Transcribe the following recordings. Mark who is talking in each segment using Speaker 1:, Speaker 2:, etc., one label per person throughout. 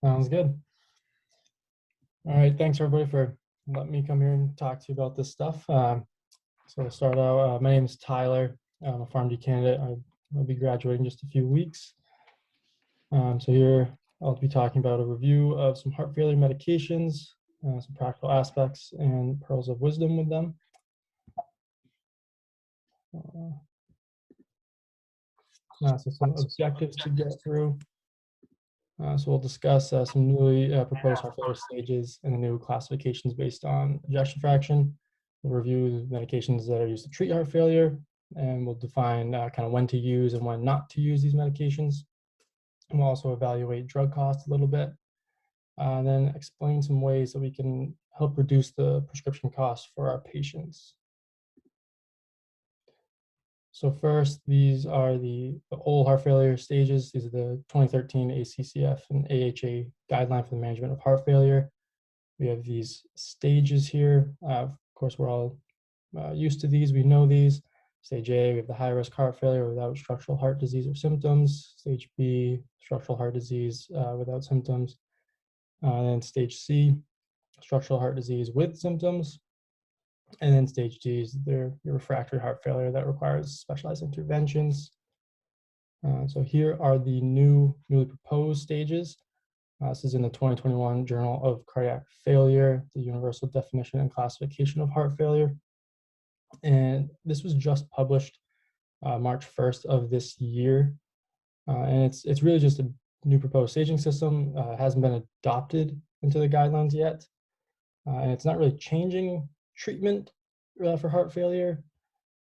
Speaker 1: Sounds good. All right, thanks everybody for letting me come here and talk to you about this stuff. So to start out, my name is Tyler. I'm a PharmD candidate. I'll be graduating in just a few weeks. So here I'll be talking about a review of some heart failure medications, some practical aspects, and pearls of wisdom with them. So some objectives to get through. So we'll discuss some newly proposed heart failure stages and the new classifications based on ejection fraction. We'll review the medications that are used to treat heart failure, and we'll define kind of when to use and when not to use these medications. And we'll also evaluate drug costs a little bit, and then explain some ways that we can help reduce the prescription costs for our patients. So first, these are the old heart failure stages. These are the 2013 ACCF and AHA guideline for the management of heart failure. We have these stages here. Of course, we're all used to these. We know these. Stage A, we have the high-risk heart failure without structural heart disease or symptoms. Stage B, structural heart disease without symptoms. And then stage C, structural heart disease with symptoms. And then stage D is your refractory heart failure that requires specialized interventions. So here are the newly proposed stages. This is in the 2021 Journal of Cardiac Failure, the Universal Definition and Classification of Heart Failure. And this was just published March 1st of this year. And it's really just a new proposed staging system. Hasn't been adopted into the guidelines yet. And it's not really changing treatment for heart failure,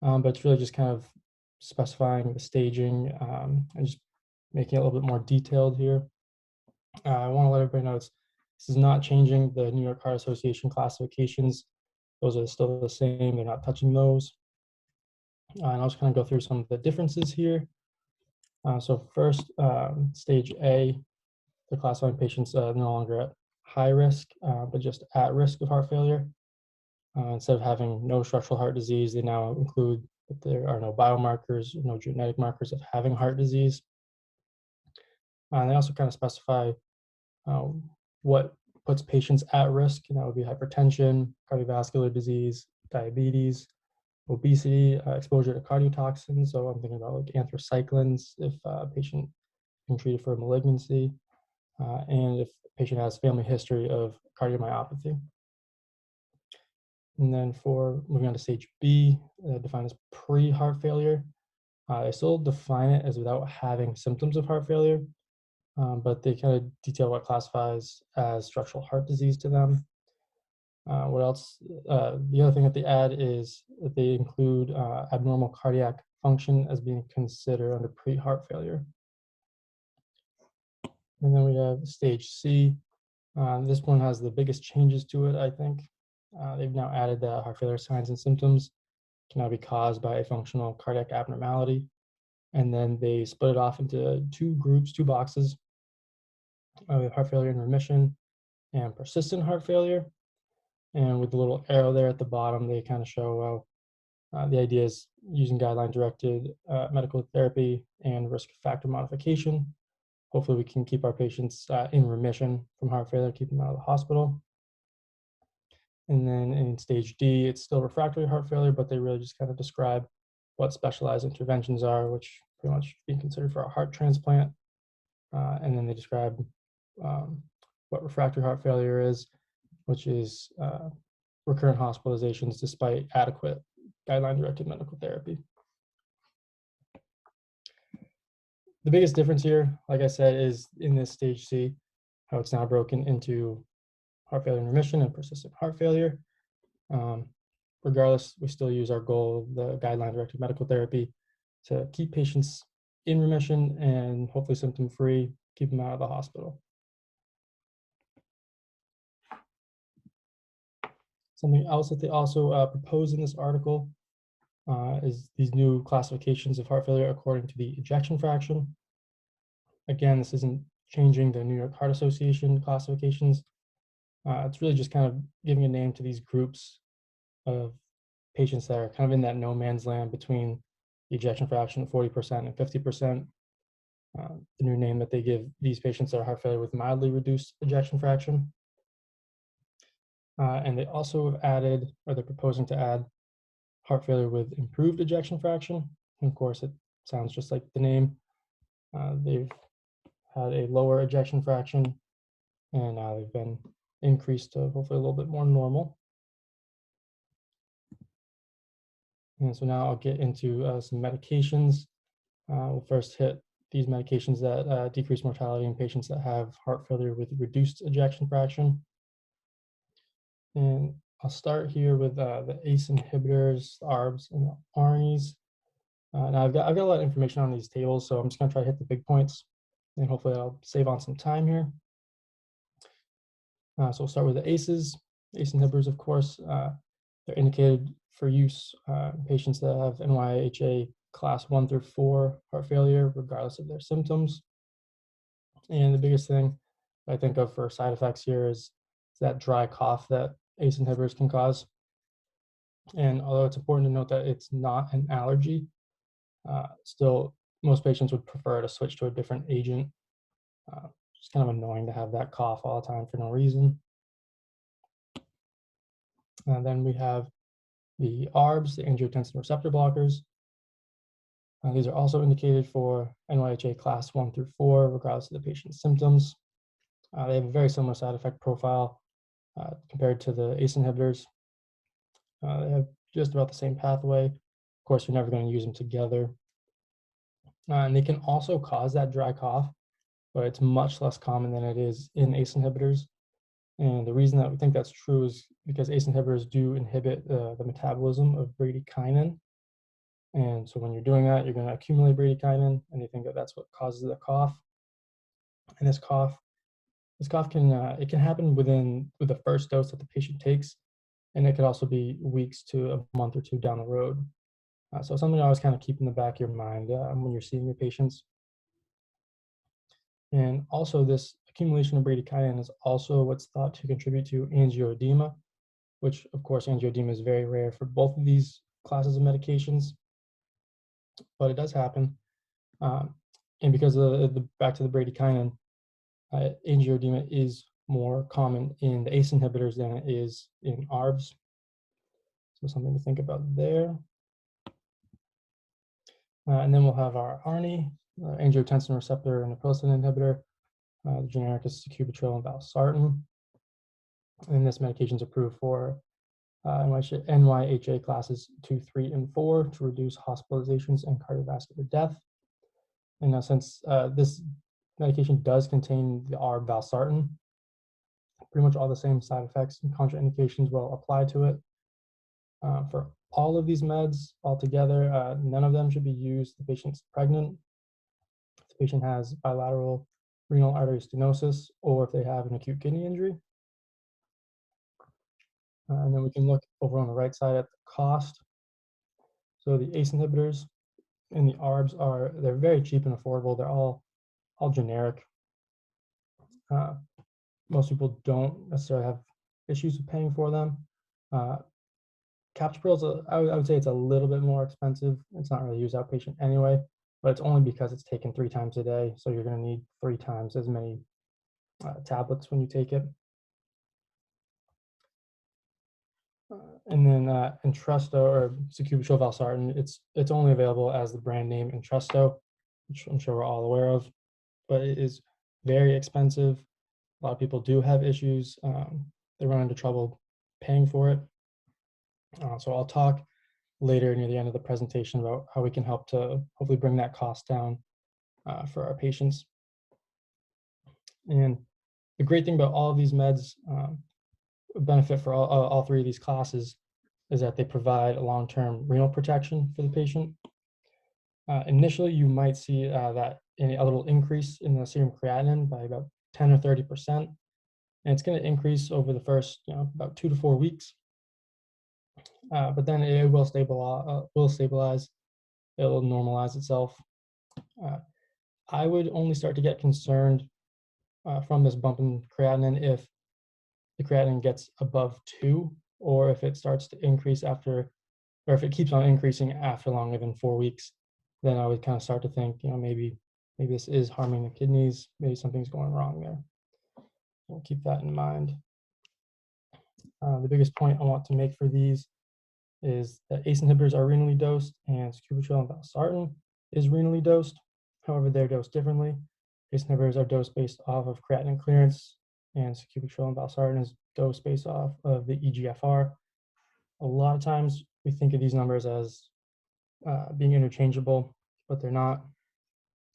Speaker 1: but it's really just kind of specifying the staging and just making it a little bit more detailed here. I want to let everybody know this is not changing the New York Heart Association classifications. Those are still the same. They're not touching those. And I'll just kind of go through some of the differences here. So first, stage A, they're classifying patients no longer at high risk, but just at risk of heart failure. Instead of having no structural heart disease, they now include that there are no biomarkers, no genetic markers of having heart disease. And they also kind of specify what puts patients at risk, and that would be hypertension, cardiovascular disease, diabetes, obesity, exposure to cardiotoxins. So I'm thinking about like anthracyclines if a patient being treated for a malignancy, and if the patient has family history of cardiomyopathy. And then for moving on to stage B, defined as pre-heart failure. They still define it as without having symptoms of heart failure, but they kind of detail what classifies as structural heart disease to them. What else? The other thing that they add is that they include abnormal cardiac function as being considered under pre-heart failure. And then we have stage C. This one has the biggest changes to it, I think. They've now added that heart failure signs and symptoms can now be caused by a functional cardiac abnormality. And then they split it off into two groups, two boxes, with heart failure in remission and persistent heart failure. And with the little arrow there at the bottom, they kind of show the idea is using guideline-directed medical therapy and risk factor modification. Hopefully we can keep our patients in remission from heart failure, keep them out of the hospital. And then in stage D, it's still refractory heart failure, but they really just kind of describe what specialized interventions are, which pretty much being considered for a heart transplant. And then they describe what refractory heart failure is, which is recurrent hospitalizations despite adequate guideline-directed medical therapy. The biggest difference here, like I said, is in this stage C, how it's now broken into heart failure in remission and persistent heart failure. Regardless, we still use our goal, the guideline-directed medical therapy, to keep patients in remission and hopefully symptom-free, keep them out of the hospital. Something else that they also propose in this article is these new classifications of heart failure according to the ejection fraction. Again, this isn't changing the New York Heart Association classifications. It's really just kind of giving a name to these groups of patients that are kind of in that no man's land between the ejection fraction of 40% and 50%. the new name that they give these patients that are heart failure with mildly reduced ejection fraction. And they also have added, or they're proposing to add, heart failure with improved ejection fraction. And of course, it sounds just like the name. They've had a lower ejection fraction, and now they've been increased to hopefully a little bit more normal. And so now I'll get into some medications. We'll first hit these medications that decrease mortality in patients that have heart failure with reduced ejection fraction. And I'll start here with the ACE inhibitors, the ARBs, and the ARNIs. Now I've got a lot of information on these tables, so I'm just going to try to hit the big points, and hopefully I'll save on some time here. So we'll start with the ACEs. ACE inhibitors, of course, they're indicated for use in patients that have NYHA class 1 through 4 heart failure, regardless of their symptoms. And the biggest thing I think of for side effects here is that dry cough that ACE inhibitors can cause. And although it's important to note that it's not an allergy, still most patients would prefer to switch to a different agent. It's kind of annoying to have that cough all the time for no reason. And then we have the ARBs, the angiotensin receptor blockers. These are also indicated for NYHA class 1 through 4, regardless of the patient's symptoms. They have a very similar side effect profile compared to the ACE inhibitors. They have just about the same pathway. Of course, you're never going to use them together. And they can also cause that dry cough, but it's much less common than it is in ACE inhibitors. And the reason that we think that's true is because ACE inhibitors do inhibit the metabolism of bradykinin. And so when you're doing that, you're going to accumulate bradykinin, and they think that that's what causes the cough. And this cough can it can happen with the first dose that the patient takes, and it could also be weeks to a month or two down the road. So something to always kind of keep in the back of your mind when you're seeing your patients. And also, this accumulation of bradykinin is also what's thought to contribute to angioedema, which, of course, angioedema is very rare for both of these classes of medications, but it does happen. And because of back to the bradykinin, angioedema is more common in the ACE inhibitors than it is in ARBs. So something to think about there. And then we'll have our ARNI, angiotensin receptor inoprosin inhibitor. The generic is sacubitril and valsartan. And this medication is approved for NYHA classes 2, 3, and 4 to reduce hospitalizations and cardiovascular death. And now, since this medication does contain the ARB valsartan, pretty much all the same side effects and contraindications will apply to it. For all of these meds altogether, none of them should be used if the patient's pregnant, if the patient has bilateral renal artery stenosis, or if they have an acute kidney injury. And then we can look over on the right side at the cost. So the ACE inhibitors and the ARBs they're very cheap and affordable. They're all generic. Most people don't necessarily have issues with paying for them. Captopril, I would say it's a little bit more expensive. It's not really used outpatient anyway, but it's only because it's taken 3 times a day. So you're going to need 3 times as many tablets when you take it. And then Entresto, or sacubitril valsartan, it's only available as the brand name Entresto, which I'm sure we're all aware of, but it is very expensive. A lot of people do have issues. They run into trouble paying for it. So I'll talk later near the end of the presentation about how we can help to hopefully bring that cost down for our patients. And the great thing about all of these meds, benefit for all 3 of these classes, is that they provide a long-term renal protection for the patient. Initially, you might see that a little increase in the serum creatinine by about 10 or 30%, and it's going to increase over the first about 2 to 4 weeks. But then it will stabilize. It'll normalize itself. I would only start to get concerned from this bump in creatinine if the creatinine gets above 2, or if it starts to increase or if it keeps on increasing after longer than 4 weeks. Then I would kind of start to think, maybe maybe this is harming the kidneys, maybe something's going wrong there. We'll keep that in mind. The biggest point I want to make for these is that ACE inhibitors are renally dosed and sacubitril and valsartan is renally dosed. However, they're dosed differently. ACE inhibitors are dosed based off of creatinine clearance, and sacubitril and valsartan is dosed based off of the EGFR. A lot of times we think of these numbers as being interchangeable, but they're not.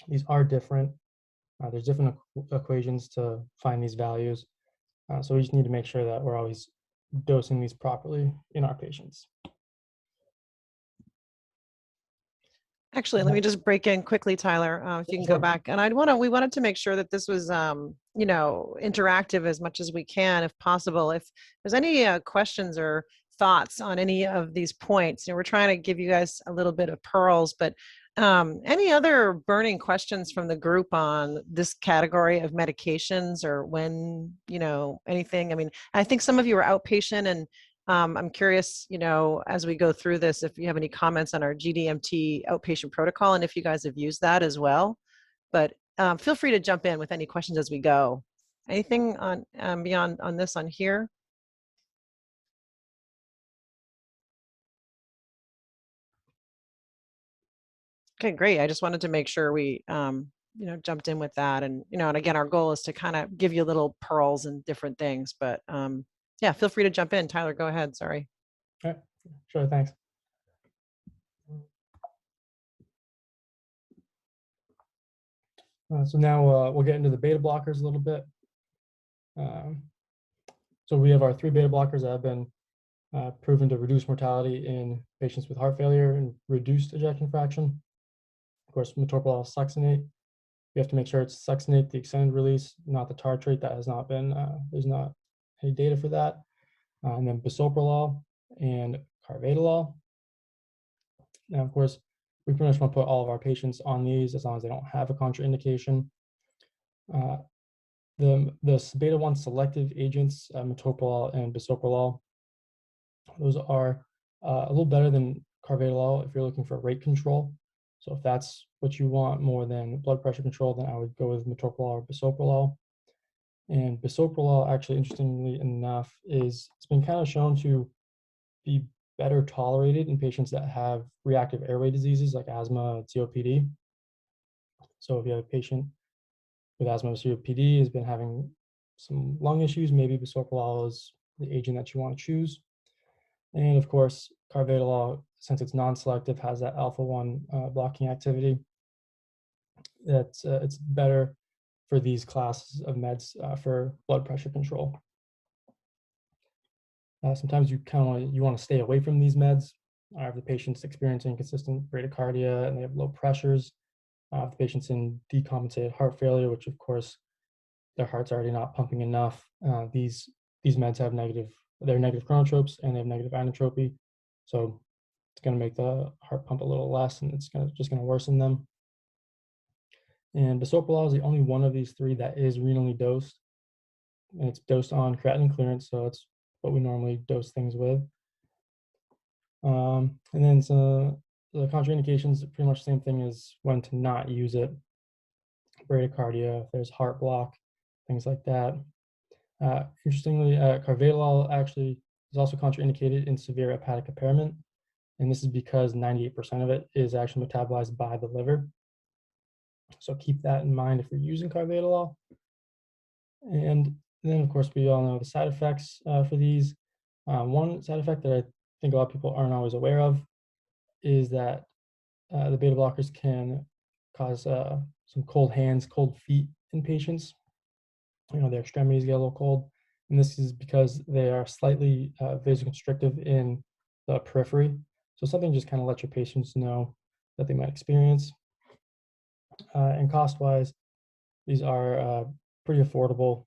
Speaker 1: These are different. There's different equations to find these values. So we just need to make sure that we're always dosing these properly in our patients.
Speaker 2: Actually, let me just break in quickly, Tyler, if you can go back. And we wanted to make sure that this was, you know, interactive as much as we can, if possible. If there's any questions or thoughts on any of these points, you know, we're trying to give you guys a little bit of pearls, but any other burning questions from the group on this category of medications, or when, you know, anything? I mean, I think some of you are outpatient, and I'm curious, you know, as we go through this, if you have any comments on our GDMT outpatient protocol and if you guys have used that as well. But feel free to jump in with any questions as we go. Anything on beyond on this on here? Okay, great. I just wanted to make sure we, you know, jumped in with that. And, you know, and again, our goal is to kind of give you little pearls and different things. But yeah, feel free to jump in. Tyler, go ahead. Sorry.
Speaker 1: Okay, sure, thanks. So now we'll get into the beta blockers a little bit. So we have our 3 beta blockers that have been proven to reduce mortality in patients with heart failure and reduced ejection fraction. Of course, metoprolol succinate. We have to make sure it's succinate, the extended release, not the tartrate. That has not been, there's not any data for that. And then bisoprolol and carvedilol. Now, of course, we pretty much want to put all of our patients on these as long as they don't have a contraindication. The beta-1 selective agents, metoprolol and bisoprolol, those are a little better than carvedilol if you're looking for rate control. So if that's what you want more than blood pressure control, then I would go with metoprolol or bisoprolol. And bisoprolol, actually, interestingly enough, it's been kind of shown to be better tolerated in patients that have reactive airway diseases like asthma and COPD. So if you have a patient with asthma or COPD has been having some lung issues, maybe bisoprolol is the agent that you want to choose. And of course, carvedilol, since it's non-selective, has that alpha-1 blocking activity. It's better for these classes of meds for blood pressure control. Sometimes you kind of want to stay away from these meds. If the patient's experiencing consistent bradycardia and they have low pressures, if the patient's in decompensated heart failure, which of course their heart's already not pumping enough, these meds have they're negative chronotropes and they have negative inotropy, so it's going to make the heart pump a little less, and it's just going to worsen them. And bisoprolol is the only one of these 3 that is renally dosed, and it's dosed on creatinine clearance, so it's what we normally dose things with. And then the contraindications are pretty much the same thing as when to not use it. Bradycardia, if there's heart block, things like that. Interestingly, carvedilol actually is also contraindicated in severe hepatic impairment, and this is because 98% of it is actually metabolized by the liver. So keep that in mind if you're using carvedilol. And then, of course, we all know the side effects for these. One side effect that I think a lot of people aren't always aware of is that the beta blockers can cause some cold hands, cold feet in patients. You know, their extremities get a little cold. And this is because they are slightly vasoconstrictive in the periphery. So something just kind of let your patients know that they might experience. And cost-wise, these are pretty affordable.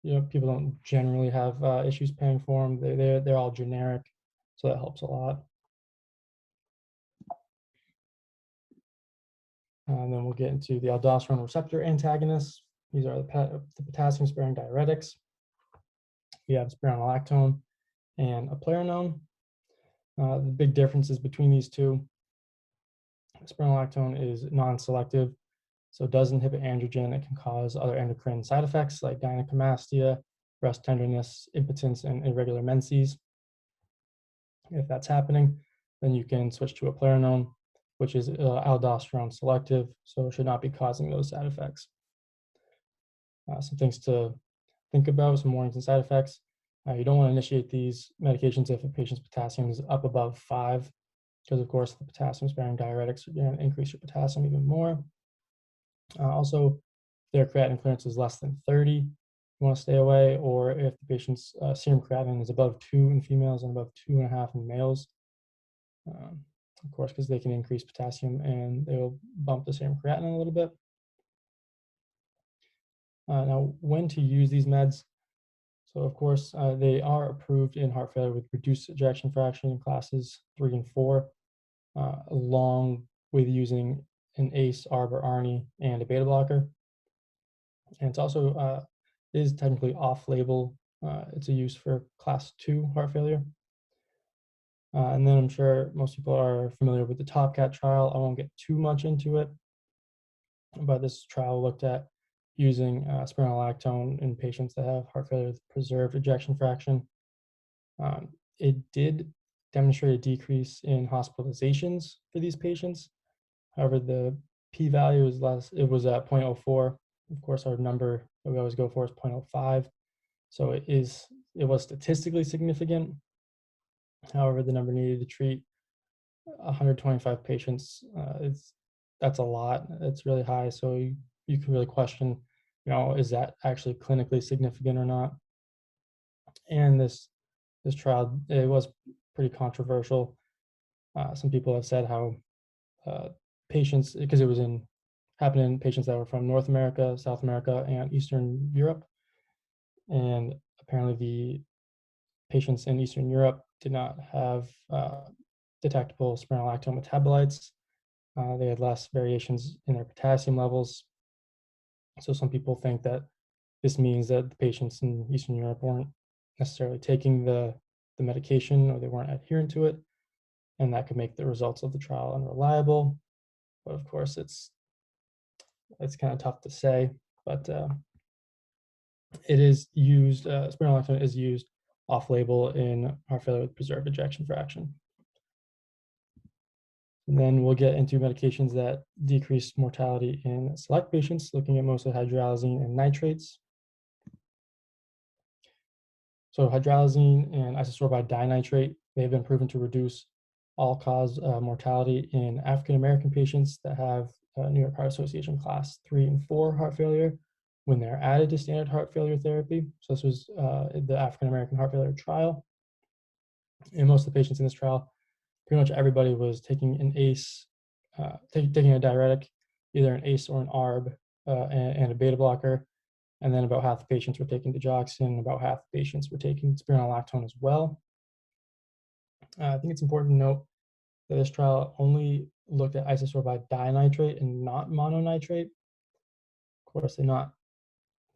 Speaker 1: You know, people don't generally have issues paying for them. They're all generic, so that helps a lot. And then we'll get into the aldosterone receptor antagonists. These are the potassium-sparing diuretics. We have spironolactone and eplerenone. The big differences between these 2 Spironolactone is non-selective, so it does inhibit androgen. It can cause other endocrine side effects like gynecomastia, breast tenderness, impotence, and irregular menses. If that's happening, then you can switch to eplerenone, which is aldosterone selective, so it should not be causing those side effects. Some things to think about, some warnings and side effects. You don't want to initiate these medications if a patient's potassium is up above 5, because of course the potassium-sparing diuretics are going to increase your potassium even more. Also, if their creatinine clearance is less than 30, you want to stay away, or if the patient's serum creatinine is above 2 in females and above 2.5 in males, of course, because they can increase potassium and they will bump the serum creatinine a little bit. Now, when to use these meds? So, of course, they are approved in heart failure with reduced ejection fraction in classes 3 and 4, along with using an ACE, ARB, or ARNI, and a beta blocker. And it's also is technically off-label. It's a use for class 2 heart failure. And then I'm sure most people are familiar with the TOPCAT trial. I won't get too much into it, but this trial looked at using spironolactone in patients that have heart failure with preserved ejection fraction. It did demonstrate a decrease in hospitalizations for these patients. However, the p-value is less. It was at 0.04. Of course, our number that we always go for is 0.05. So it was statistically significant. However, the number needed to treat 125 patients, that's a lot. It's really high. So you can really question, is that actually clinically significant or not? And this trial, it was pretty controversial. Some people have said how patients, because it was happened in patients that were from North America, South America, and Eastern Europe. And apparently the patients in Eastern Europe did not have detectable spironolactone metabolites. They had less variations in their potassium levels. So some people think that this means that the patients in Eastern Europe weren't necessarily taking the medication, or they weren't adherent to it, and that could make the results of the trial unreliable. But of course, it's kind of tough to say. But it is used. Spironolactone is used off-label in heart failure with preserved ejection fraction. And then we'll get into medications that decrease mortality in select patients, looking at mostly hydralazine and nitrates. So hydralazine and isosorbide dinitrate, they have been proven to reduce all-cause mortality in African American patients that have New York Heart Association class 3 and 4 heart failure when they're added to standard heart failure therapy. So this was the African American heart failure trial. And most of the patients in this trial, pretty much everybody was taking an ACE, taking a diuretic, either an ACE or an ARB, and a beta blocker. And then about half the patients were taking digoxin, about half the patients were taking spironolactone as well. I think it's important to note that this trial only looked at isosorbide dinitrate and not mononitrate. Of course, they're not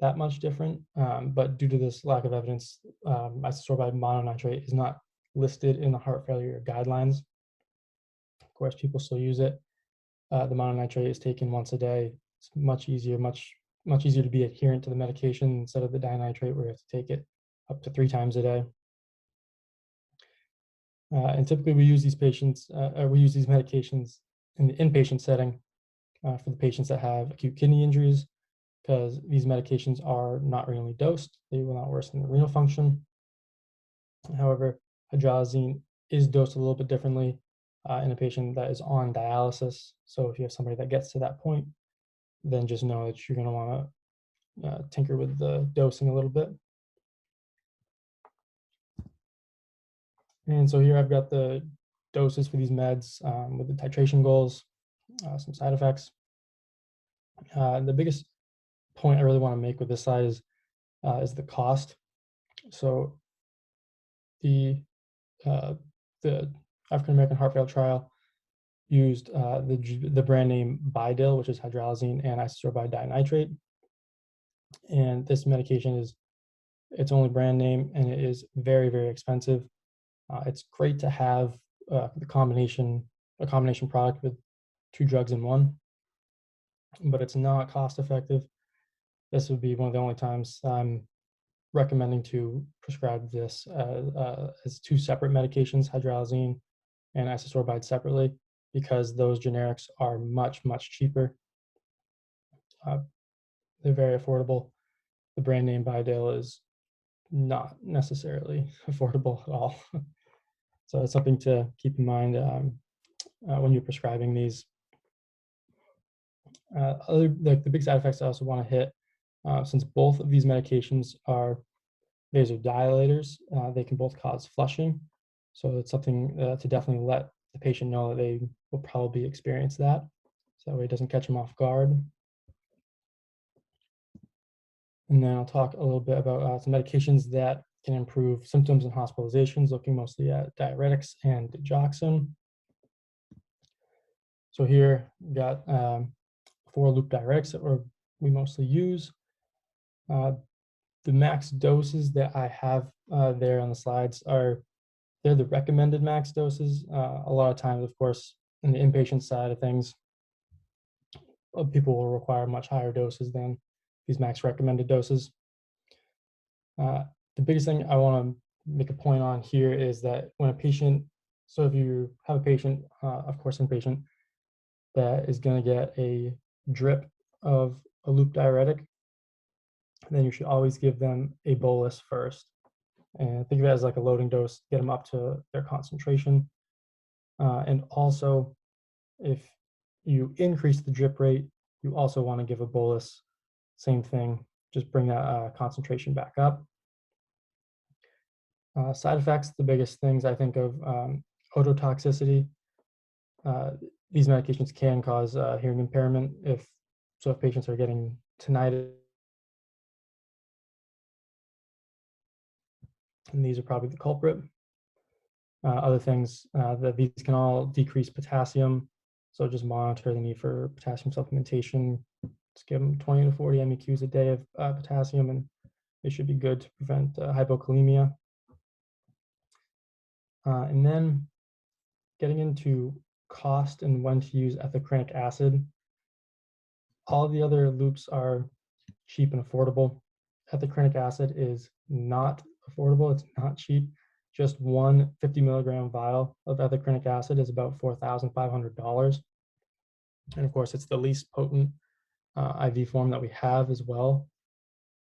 Speaker 1: that much different, but due to this lack of evidence, isosorbide mononitrate is not listed in the heart failure guidelines. Of course, people still use it. The mononitrate is taken once a day. It's much easier to be adherent to the medication instead of the dinitrate where you have to take it up to 3 times a day. And typically we use these medications in the inpatient setting for the patients that have acute kidney injuries, because these medications are not renally dosed. They will not worsen the renal function. However, hydralazine is dosed a little bit differently in a patient that is on dialysis. So if you have somebody that gets to that point, then just know that you're going to want to tinker with the dosing a little bit. And so here I've got the doses for these meds with the titration goals, some side effects. The biggest point I really want to make with this slide is the cost. So the African American heart failure trial used the brand name Bidil, which is hydralazine and isosorbide dinitrate. And this medication is its only brand name, and it is very, very expensive. It's great to have a combination product with two drugs in one, but it's not cost effective. This would be one of the only times I'm recommending to prescribe this as two separate medications, hydralazine and isosorbide separately, because those generics are much, much cheaper. They're very affordable. The brand name Bidale is not necessarily affordable at all. So it's something to keep in mind when you're prescribing these. The big side effects I also want to hit, since both of these medications are vasodilators, they can both cause flushing. So it's something to definitely let the patient know that they will probably experience that, so that way it doesn't catch them off guard. And then I'll talk a little bit about some medications that can improve symptoms and hospitalizations, looking mostly at diuretics and digoxin. So here we got 4 loop diuretics that we mostly use. The max doses that I have there on the slides they're the recommended max doses. A lot of times, of course, in the inpatient side of things, people will require much higher doses than these max recommended doses. The biggest thing I want to make a point on here is that when a patient, so if you have a patient, of course inpatient, that is going to get a drip of a loop diuretic, then you should always give them a bolus first. And think of it as like a loading dose, get them up to their concentration. And also, if you increase the drip rate, you also want to give a bolus. Same thing, just bring that concentration back up. Side effects, the biggest things I think of, ototoxicity. These medications can cause hearing impairment if patients are getting tinnitus, and these are probably the culprit. Other things that these can all decrease potassium, so just monitor the need for potassium supplementation. Just give them 20 to 40 MEQs a day of potassium, and it should be good to prevent hypokalemia. And then getting into cost and when to use ethacrynic acid. All the other loops are cheap and affordable. Ethacrynic acid is not affordable. It's not cheap. Just one 50 milligram vial of ethacrynic acid is about $4,500. And of course, it's the least potent IV form that we have as well.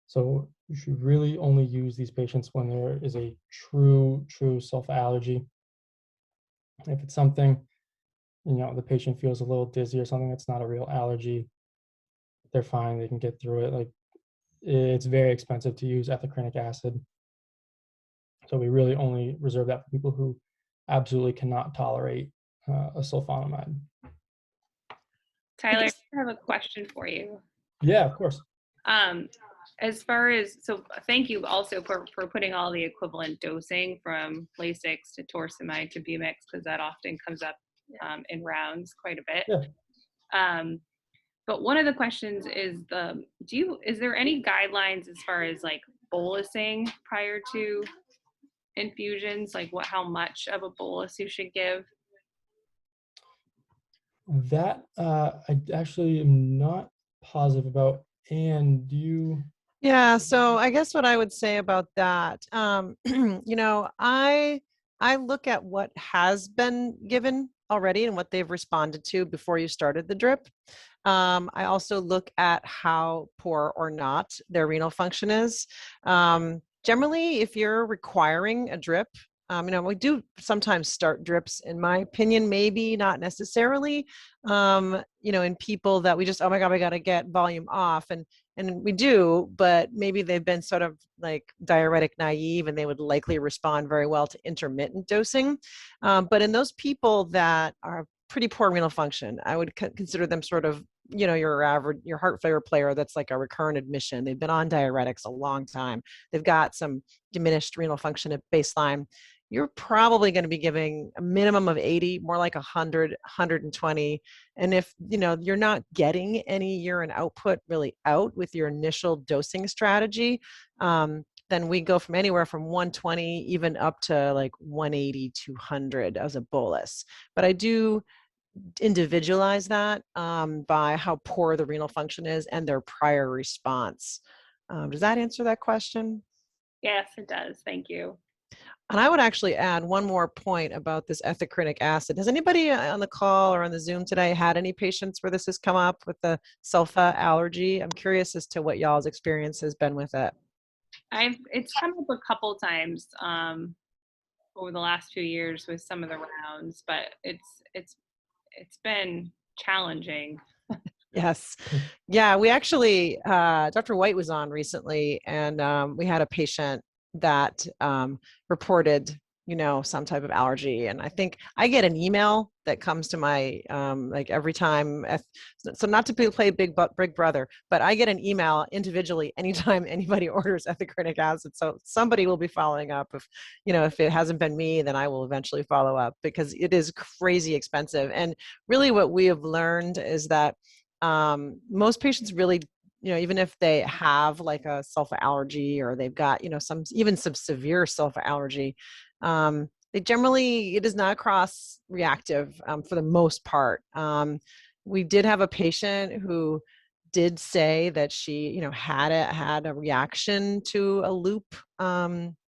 Speaker 1: So you should really only use these patients when there is a true self-allergy. If it's something, the patient feels a little dizzy or something that's not a real allergy, they're fine, they can get through it. Like, it's very expensive to use ethacrynic acid. So we really only reserve that for people who absolutely cannot tolerate a sulfonamide.
Speaker 3: Tyler, I have a question for you.
Speaker 1: Yeah, of course.
Speaker 3: As far as, so thank you also for putting all the equivalent dosing from Lasix to torsemide to BMX, because that often comes up in rounds quite a bit.
Speaker 1: Yeah.
Speaker 3: But one of the questions is is there any guidelines as far as like bolusing prior to infusions, like how much of a bolus you should give?
Speaker 1: That I actually am not positive about. And do you?
Speaker 2: Yeah, so I guess what I would say about that, I look at what has been given already and what they've responded to before you started the drip. I also look at how poor or not their renal function is. Generally, if you're requiring a drip, we do sometimes start drips, in my opinion, maybe not necessarily, in people that we just, oh my God, we got to get volume off. And we do, but maybe they've been sort of like diuretic naive and they would likely respond very well to intermittent dosing. But in those people that are pretty poor renal function, I would consider them sort of, your average, your heart failure player that's like a recurrent admission. They've been on diuretics a long time. They've got some diminished renal function at baseline. You're probably going to be giving a minimum of 80, more like 100, 120. And if, you're not getting any urine output really out with your initial dosing strategy, then we go from anywhere from 120 even up to like 180, 200 as a bolus. But I do individualize that by how poor the renal function is and their prior response. Does that answer that question?
Speaker 3: Yes, it does. Thank you.
Speaker 2: And I would actually add one more point about this ethicrinic acid. Has anybody on the call or on the Zoom today had any patients where this has come up with the sulfa allergy? I'm curious as to what y'all's experience has been with it.
Speaker 3: It's come up a couple times over the last few years with some of the rounds, but it's been challenging.
Speaker 2: Yes. Yeah, we actually, Dr. White was on recently, and we had a patient that reported, some type of allergy. And I think I get an email that comes to my, like every time. So not to play big brother, but I get an email individually anytime anybody orders ethicrinic acid. So somebody will be following up. If it hasn't been me, then I will eventually follow up, because it is crazy expensive. And really what we have learned is that most patients really, even if they have like a sulfa allergy, or they've got, some severe sulfa allergy, it is not cross reactive for the most part. We did have a patient who did say that she, had a reaction to a loop,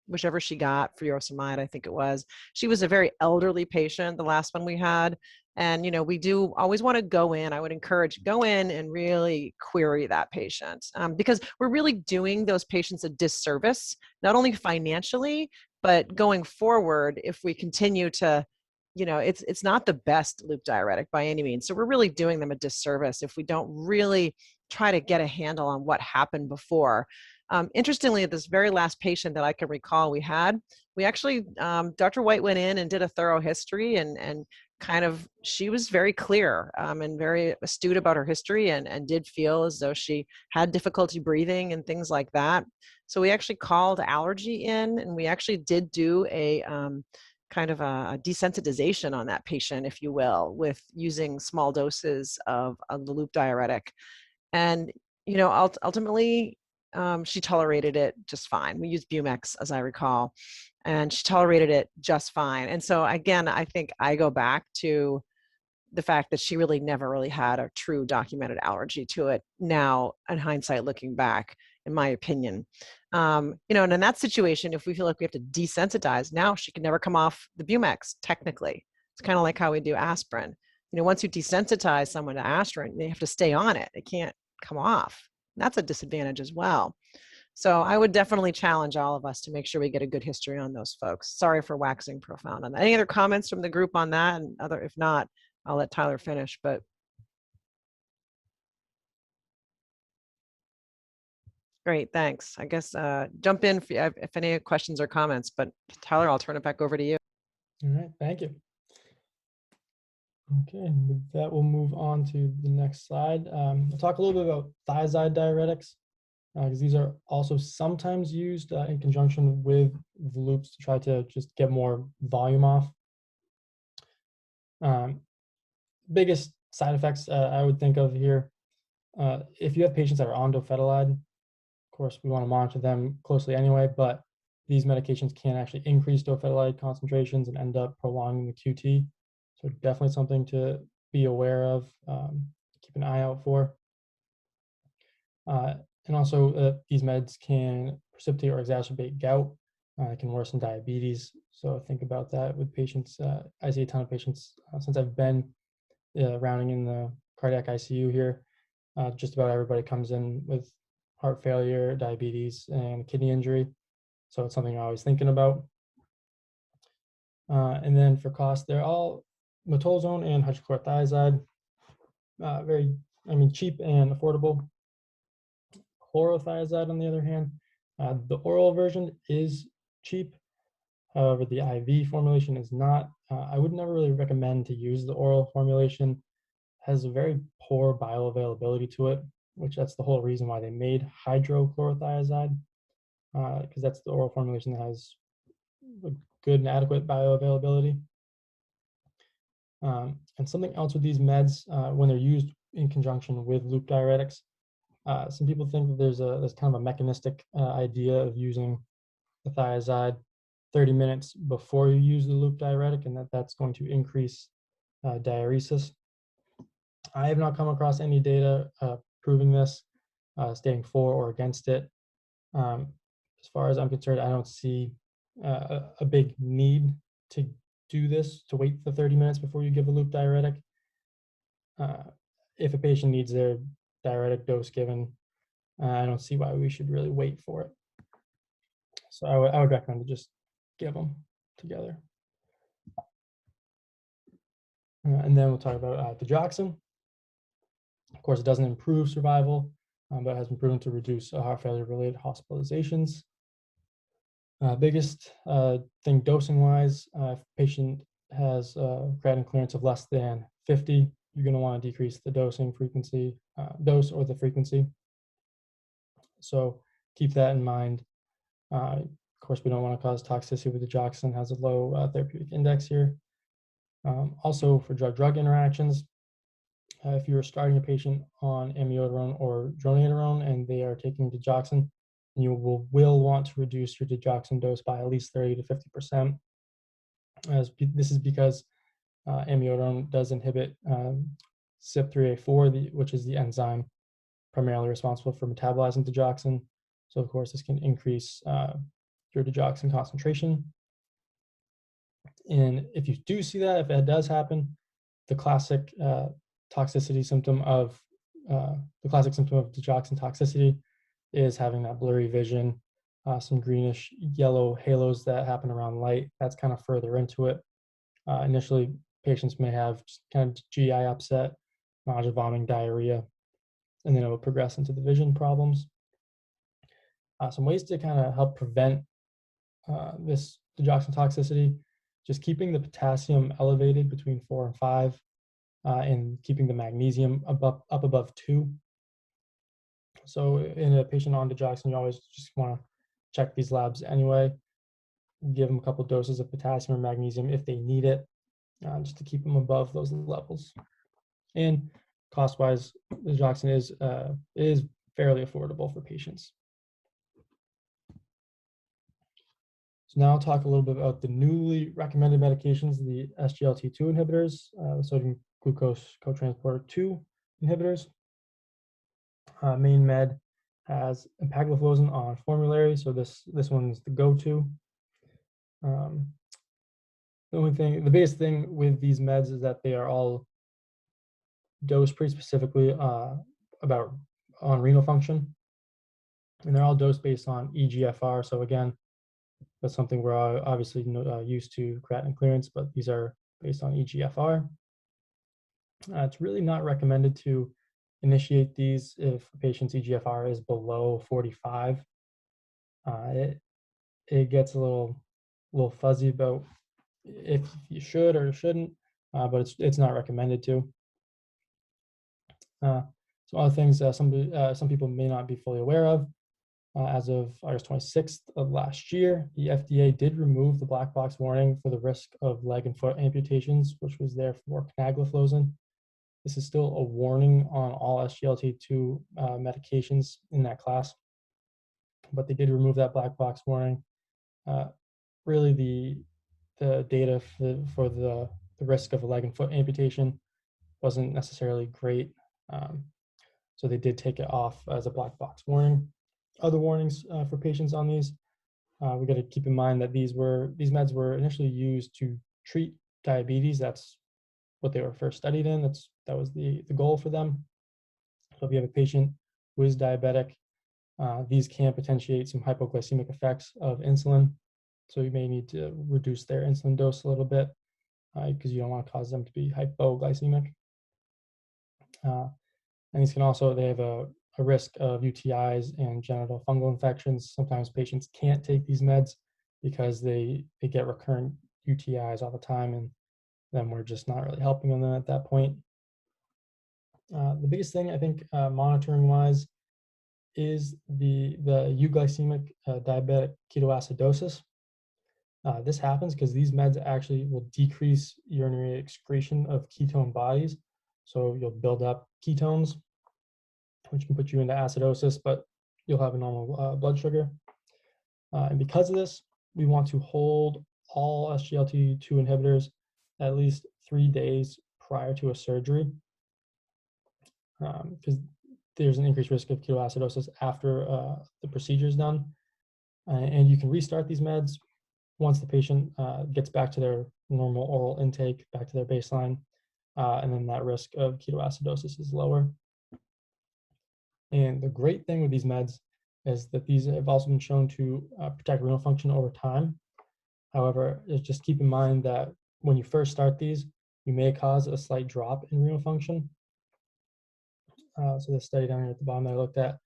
Speaker 2: whichever she got, furosemide, I think it was. She was a very elderly patient, the last one we had. And, we do always want to go in. I would encourage go in and really query that patient, because we're really doing those patients a disservice, not only financially, but going forward, if we continue to, it's not the best loop diuretic by any means. So we're really doing them a disservice if we don't really try to get a handle on what happened before. Interestingly, this very last patient that I can recall we actually, Dr. White went in and did a thorough history, and kind of, she was very clear and very astute about her history, and did feel as though she had difficulty breathing and things like that. So we actually called allergy in, and we actually did do a kind of a desensitization on that patient, if you will, with using small doses of the loop diuretic. And, ultimately, she tolerated it just fine. We used Bumex, as I recall, and she tolerated it just fine. And so again, I think I go back to the fact that she really never really had a true documented allergy to it. Now, in hindsight, looking back, in my opinion, and in that situation, if we feel like we have to desensitize, now she can never come off the Bumex. Technically, it's kind of like how we do aspirin. Once you desensitize someone to aspirin, they have to stay on it. They can't come off. That's a disadvantage as well. So I would definitely challenge all of us to make sure we get a good history on those folks. Sorry for waxing profound on that. Any other comments from the group on that? And if not, I'll let Tyler finish. But great, thanks. I guess jump in if any questions or comments. But Tyler, I'll turn it back over to you.
Speaker 1: All right, thank you. Okay, and with that, we'll move on to the next slide. We'll talk a little bit about thiazide diuretics, because these are also sometimes used in conjunction with the loops to try to just get more volume off. Biggest side effects I would think of here, if you have patients that are on dofetilide, of course, we want to monitor them closely anyway, but these medications can actually increase dofetilide concentrations and end up prolonging the QT. So definitely something to be aware of, keep an eye out for. And also these meds can precipitate or exacerbate gout. It can worsen diabetes. So think about that with patients. I see a ton of patients since I've been rounding in the cardiac ICU here. Just about everybody comes in with heart failure, diabetes, and kidney injury. So it's something I'm always thinking about. And then for cost, they're all metolazone and hydrochlorothiazide. Very, cheap and affordable. Chlorothiazide, on the other hand, the oral version is cheap. However, the IV formulation is not. I would never really recommend to use the oral formulation. It has a very poor bioavailability to it, which that's the whole reason why they made hydrochlorothiazide, because that's the oral formulation that has a good and adequate bioavailability. And something else with these meds, when they're used in conjunction with loop diuretics, some people think that there's kind of a mechanistic idea of using the thiazide 30 minutes before you use the loop diuretic, and that's going to increase diuresis. I have not come across any data proving this, stating for or against it. Um, as far as I'm concerned, I don't see a big need to do this, to wait the 30 minutes before you give a loop diuretic. Uh, if a patient needs their diuretic dose given, I don't see why we should really wait for it. So I would recommend to just give them together. And then we'll talk about digoxin. Of course, it doesn't improve survival, but has been proven to reduce heart failure-related hospitalizations. Biggest thing dosing-wise, if a patient has creatinine clearance of less than 50, you're going to want to decrease the dosing frequency, dose or the frequency. So keep that in mind. Of course, we don't want to cause toxicity with digoxin, has a low therapeutic index here. Also, for drug-drug interactions, if you're starting a patient on amiodarone or dronedarone and they are taking digoxin, you will want to reduce your digoxin dose by at least 30 to 50%. This is because amiodarone does inhibit CYP3A4, which is the enzyme primarily responsible for metabolizing digoxin. So of course, this can increase your digoxin concentration. And if you do see that, if it does happen, the classic toxicity symptom of digoxin toxicity is having that blurry vision, some greenish yellow halos that happen around light. That's kind of further into it. Initially, patients may have just kind of GI upset, nausea, vomiting, diarrhea, and then it will progress into the vision problems. Some ways to kind of help prevent this digoxin toxicity: just keeping the potassium elevated between 4 and 5, and keeping the magnesium up above 2. So in a patient on digoxin, you always just want to check these labs anyway. Give them a couple doses of potassium or magnesium if they need it, just to keep them above those levels. And cost-wise, digoxin is fairly affordable for patients. So now I'll talk a little bit about the newly recommended medications, the SGLT2 inhibitors, sodium glucose cotransporter 2 inhibitors. MainMed has empagliflozin on formulary, so this one is the go-to. The biggest thing with these meds is that they are all dosed pretty specifically on renal function, and they're all dosed based on eGFR. So again, that's something we're obviously used to creatinine clearance, but these are based on eGFR. It's really not recommended to initiate these if a patient's eGFR is below 45. It gets a little fuzzy about if you should or shouldn't, but it's not recommended to. Some other things some people may not be fully aware of. As of August 26th of last year, the FDA did remove the black box warning for the risk of leg and foot amputations, which was there for canagliflozin. This is still a warning on all SGLT2 medications in that class, but they did remove that black box warning. Really, the data for the risk of a leg and foot amputation wasn't necessarily great, so they did take it off as a black box warning. Other warnings for patients on these, we got to keep in mind that these meds were initially used to treat diabetes. That's what they were first studied in. That was the goal for them. So if you have a patient who is diabetic, these can potentiate some hypoglycemic effects of insulin. So you may need to reduce their insulin dose a little bit because you don't want to cause them to be hypoglycemic. And these can also, they have a risk of UTIs and genital fungal infections. Sometimes patients can't take these meds because they get recurrent UTIs all the time, and then we're just not really helping them at that point. The biggest thing I think monitoring wise is the euglycemic diabetic ketoacidosis. This happens because these meds actually will decrease urinary excretion of ketone bodies. So you'll build up ketones, which can put you into acidosis, but you'll have a normal blood sugar. And because of this, we want to hold all SGLT2 inhibitors at least 3 days prior to a surgery. because there's an increased risk of ketoacidosis after the procedure is done. And you can restart these meds once the patient gets back to their normal oral intake, back to their baseline, and then that risk of ketoacidosis is lower. And the great thing with these meds is that these have also been shown to protect renal function over time. However, just keep in mind that when you first start these, you may cause a slight drop in renal function. So the study down here at the bottom that I looked at,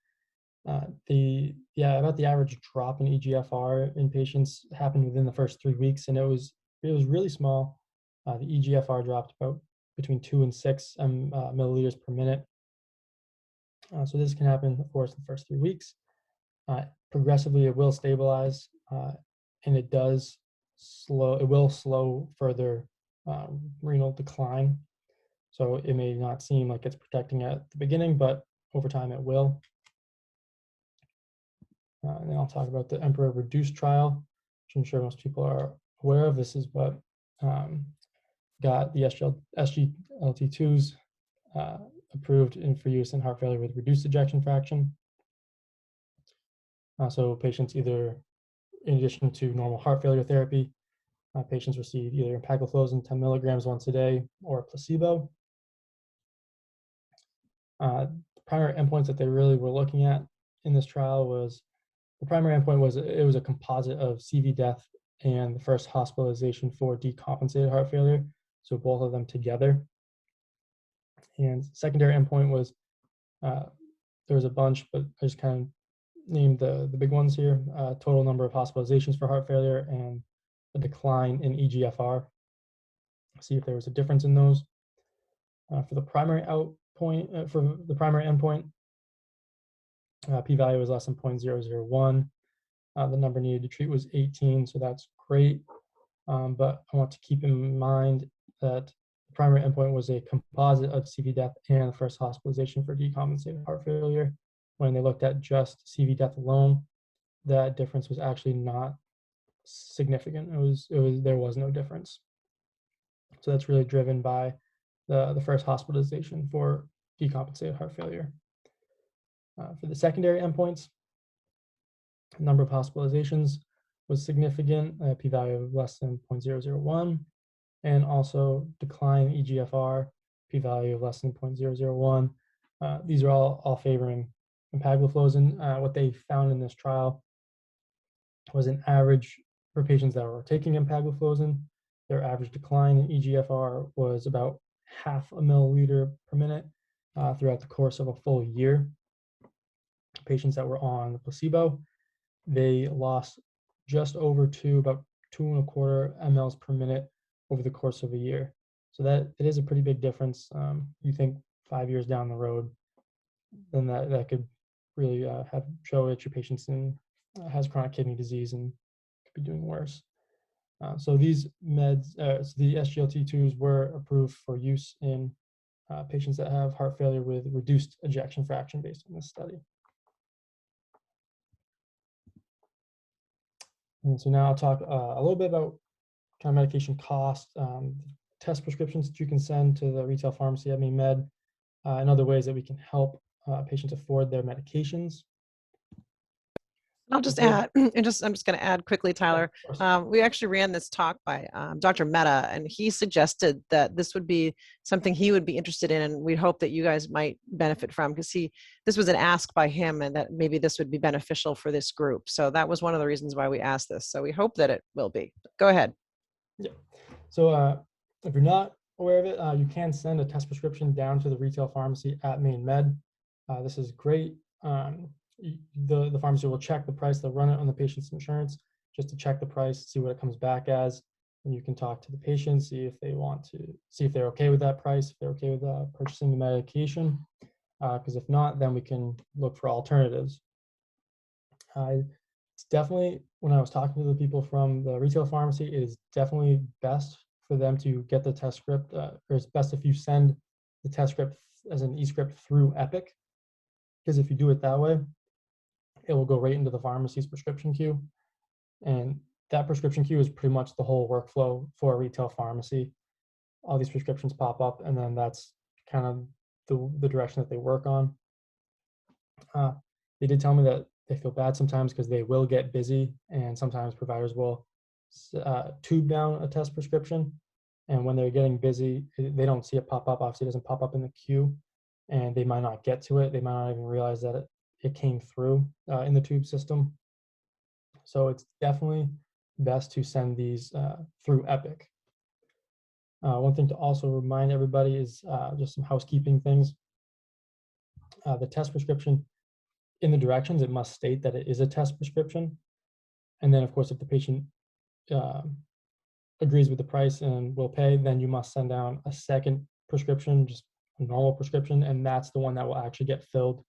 Speaker 1: about the average drop in EGFR in patients happened within the first 3 weeks, and it was really small. The EGFR dropped about between 2 and 6 milliliters per minute. So this can happen, of course, in the first 3 weeks. Progressively, it will stabilize, and it will slow further renal decline. So it may not seem like it's protecting at the beginning, but over time it will. And then I'll talk about the Emperor Reduced trial, which I'm sure most people are aware of. This is what got the SGLT2s approved for use in heart failure with reduced ejection fraction. So patients either, in addition to normal heart failure therapy, patients receive either empagliflozin 10 milligrams once a day or a placebo. The primary endpoints that they really were looking at in this trial was, the primary endpoint was, it was a composite of CV death and the first hospitalization for decompensated heart failure, so both of them together. And secondary endpoint was, there was a bunch, but I just kind of named the big ones here: total number of hospitalizations for heart failure and a decline in EGFR. See if there was a difference in those. For the primary endpoint, p-value was less than 0.001. The number needed to treat was 18, so that's great. But I want to keep in mind that the primary endpoint was a composite of CV death and the first hospitalization for decompensated heart failure. When they looked at just CV death alone, that difference was actually not significant. There was no difference. So that's really driven by the first hospitalization for decompensated heart failure. For the secondary endpoints, number of hospitalizations was significant, p-value of less than 0.001, and also decline in EGFR, p-value of less than 0.001. These are all favoring empagliflozin. What they found in this trial was an average for patients that were taking empagliflozin, their average decline in EGFR was about 0.5 milliliter per minute throughout the course of a full year. Patients that were on the placebo, they lost just over about 2.25 mLs per minute over the course of a year. So that it is a pretty big difference. You think 5 years down the road, then that could really show that your patient has chronic kidney disease and could be doing worse. So these meds, the SGLT2s, were approved for use in patients that have heart failure with reduced ejection fraction based on this study. And so now I'll talk a little bit about kind of medication cost, test prescriptions that you can send to the retail pharmacy at Maine Med, and other ways that we can help patients afford their medications.
Speaker 2: I'll just add, I'm just going to add quickly, Tyler. We actually ran this talk by Dr. Mehta, and he suggested that this would be something he would be interested in, and we hope that you guys might benefit from, because this was an ask by him, and that maybe this would be beneficial for this group. So that was one of the reasons why we asked this. So we hope that it will be. Go ahead.
Speaker 1: Yeah. So if you're not aware of it, you can send a test prescription down to the retail pharmacy at Maine Med. This is great. The pharmacy will check the price. They'll run it on the patient's insurance just to check the price, see what it comes back as. And you can talk to the patient, see if they're okay with that price, if they're okay with purchasing the medication. Because if not, then we can look for alternatives. It's definitely, when I was talking to the people from the retail pharmacy, it is definitely best for them to get the test script, or it's best if you send the test script as an e-script through Epic. Because if you do it that way, it will go right into the pharmacy's prescription queue. And that prescription queue is pretty much the whole workflow for a retail pharmacy. All these prescriptions pop up, and then that's kind of the direction that they work on. They did tell me that they feel bad sometimes because they will get busy, and sometimes providers will tube down a test prescription. And when they're getting busy, they don't see it pop up. Obviously, it doesn't pop up in the queue, and they might not get to it. They might not even realize that it came through in the tube system. So it's definitely best to send these through Epic. One thing to also remind everybody is just some housekeeping things. The test prescription, in the directions, it must state that it is a test prescription. And then, of course, if the patient agrees with the price and will pay, then you must send down a second prescription, just a normal prescription, and that's the one that will actually get filled.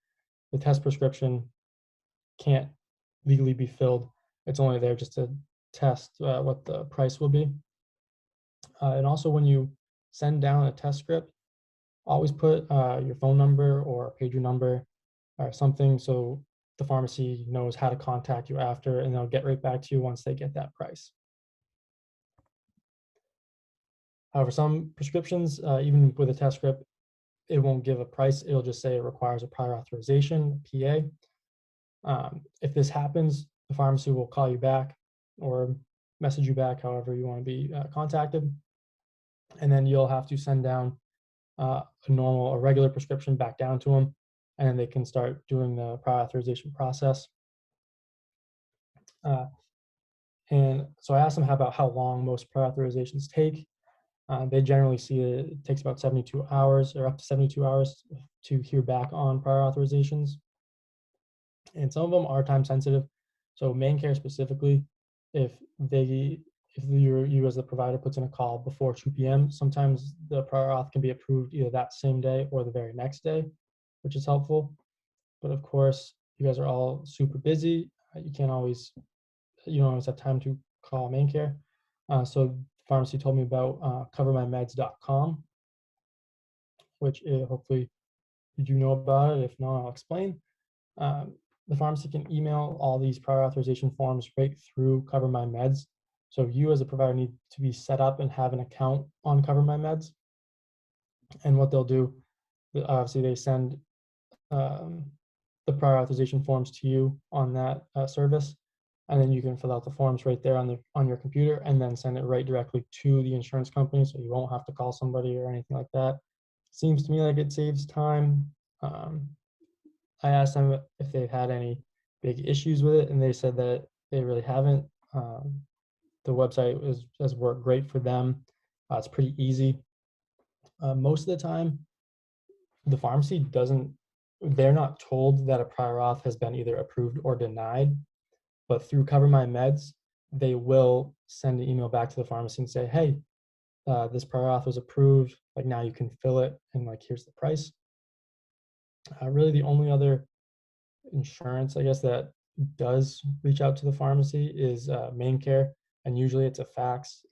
Speaker 1: The test prescription can't legally be filled. It's only there just to test what the price will be. And also, when you send down a test script, always put your phone number or pager number or something so the pharmacy knows how to contact you after, and they'll get right back to you once they get that price. However, some prescriptions, even with a test script, it won't give a price. It'll just say it requires a prior authorization, PA. If this happens, the pharmacy will call you back or message you back, however you want to be contacted. And then you'll have to send down a regular prescription back down to them, and then they can start doing the prior authorization process. And so I asked them about how long most prior authorizations take. They generally see it takes about 72 hours or up to 72 hours to hear back on prior authorizations. And some of them are time sensitive. So MaineCare specifically, if you as the provider puts in a call before 2 p.m., sometimes the prior auth can be approved either that same day or the very next day, which is helpful. But of course, you guys are all super busy. You don't always have time to call MaineCare. So the pharmacy told me about covermymeds.com, which hopefully you know about it. If not, I'll explain. The pharmacy can email all these prior authorization forms right through CoverMyMeds. So you as a provider need to be set up and have an account on CoverMyMeds. And what they'll do, obviously they send the prior authorization forms to you on that service, and then you can fill out the forms right there on your computer and then send it right directly to the insurance company, so you won't have to call somebody or anything like that. Seems to me like it saves time. I asked them if they've had any big issues with it, and they said that they really haven't. The website has worked great for them. It's pretty easy. Most of the time, the pharmacy they're not told that a prior auth has been either approved or denied, but through CoverMyMeds, they will send an email back to the pharmacy and say, hey, this prior auth was approved, like now you can fill it, and like here's the price. Really the only other insurance, I guess, that does reach out to the pharmacy is MaineCare, and usually it's a fax.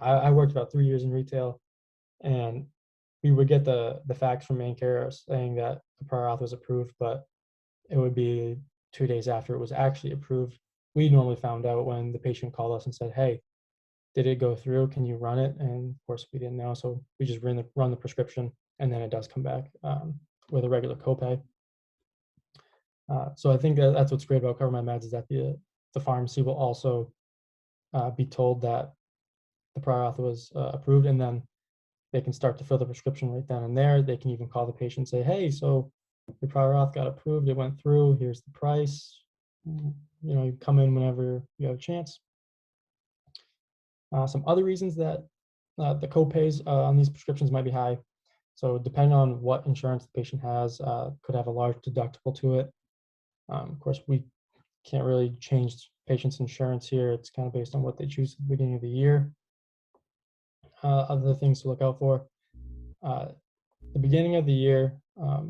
Speaker 1: I worked about 3 years in retail, and we would get the fax from MaineCare saying that the prior auth was approved, but it would be 2 days after it was actually approved. We normally found out when the patient called us and said, hey, did it go through? Can you run it? And of course we didn't know, so we just run the prescription, and then it does come back with a regular copay. So I think that's what's great about CoverMyMeds is that the pharmacy will also be told that the prior auth was approved, and then they can start to fill the prescription right then and there. They can even call the patient and say, hey, so your prior auth got approved, it went through, here's the price. You come in whenever you have a chance. Some other reasons that the copays on these prescriptions might be high. So depending on what insurance the patient has, could have a large deductible to it. Of course, we can't really change patients' insurance here. It's kind of based on what they choose at the beginning of the year. Other things to look out for. The beginning of the year, a